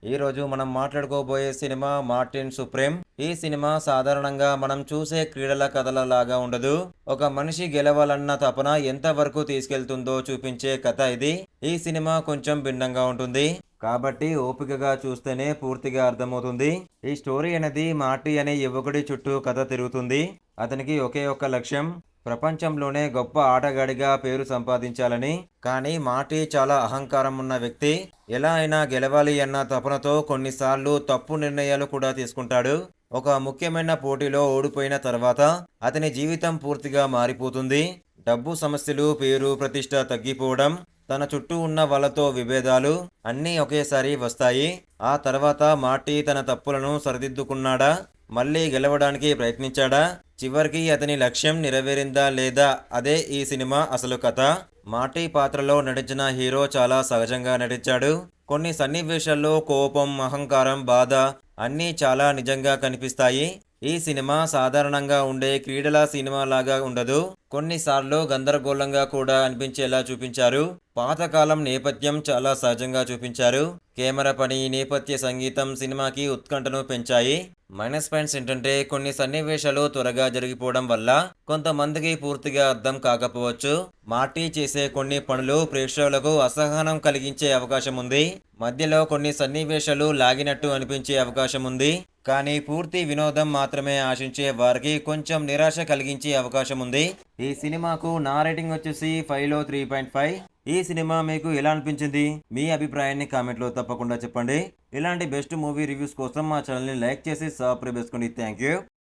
ఈరోజు మనం మాట్లాడుకోబోయే cinema 'Martin supreme'. ఈ సినిమా సాధారణంగా మనం చూసే క్రీడల కథల లాగా ఉండదు. ఒక మనిషి గెలవాలన్న తపన ఎంతవరకు తీసుకెళ్తుందో చూపించే కథ ఇది. ఈ సినిమా కొంచెం భిన్నంగా ఉంటుంది. కాబట్టి ఓపికగా చూస్తేనే పూర్తిగా అర్థమవుతుంది. ఈ స్టోరీ అనేది మార్టీ అనే యువకుడి చుట్టూ కథ తిరుగుతుంది. అతనికి ఒకే ఒక్క లక్ష్యం, ప్రపంచంలోనే గొప్ప ఆటగాడిగా పేరు సంపాదించాలని. కానీ మార్టీ చాలా అహంకారం ఉన్న వ్యక్తి. ఎలా అయినా గెలవాలి అన్న తపనతో కొన్నిసార్లు తప్పు నిర్ణయాలు కూడా తీసుకుంటాడు. ఒక ముఖ్యమైన పోటీలో ఓడిపోయిన తర్వాత అతని జీవితం పూర్తిగా మారిపోతుంది. డబ్బు సమస్యలు, పేరు ప్రతిష్ట తగ్గిపోవడం, తన చుట్టూ ఉన్న వాళ్ళతో విభేదాలు అన్నీ ఒకేసారి వస్తాయి. ఆ తర్వాత మార్టీ తన తప్పులను సరిదిద్దుకున్నాడా, మళ్ళీ గెలవడానికి ప్రయత్నించాడా, చివరికి అతని లక్ష్యం నెరవేరిందా లేదా, అదే ఈ సినిమా అసలు కథ. మార్టీ పాత్రలో నటించిన హీరో చాలా సహజంగా నటించాడు. కొన్ని సన్నివేశాల్లో కోపం, అహంకారం, బాధ అన్నీ చాలా నిజంగా కనిపిస్తాయి. ఈ సినిమా సాధారణంగా ఉండే క్రీడల సినిమా లాగా ఉండదు. కొన్నిసార్లు గందరగోళంగా కూడా అనిపించేలా చూపించారు. పాతకాలం నేపథ్యం చాలా సహజంగా చూపించారు. కెమెరా పని, నేపథ్య సంగీతం సినిమాకి ఉత్కంఠను పెంచాయి. మైనస్ పాయింట్స్ ఏంటంటే కొన్ని సన్నివేశాలు త్వరగా జరిగిపోవడం వల్ల కొంతమందికి పూర్తిగా అర్థం కాకపోవచ్చు. మార్టీ చేసే కొన్ని పనులు ప్రేక్షకులకు అసహనం కలిగించే అవకాశం ఉంది. మధ్యలో కొన్ని సన్నివేశాలు లాగినట్టు అనిపించే అవకాశం ఉంది. కానీ పూర్తి వినోదం మాత్రమే ఆశించే వారికి కొంచెం నిరాశ కలిగించే అవకాశం ఉంది. ఈ సినిమాకు నా రేటింగ్ వచ్చేసి 5లో 3.5. ఈ సినిమా మీకు ఎలా అనిపించింది? మీ అభిప్రాయాన్ని కామెంట్లో తప్పకుండా చెప్పండి. ఇలాంటి బెస్ట్ మూవీ రివ్యూస్ కోసం మా ఛానల్ని లైక్ చేసి సబ్స్క్రైబ్ చేసుకోండి. Thank you.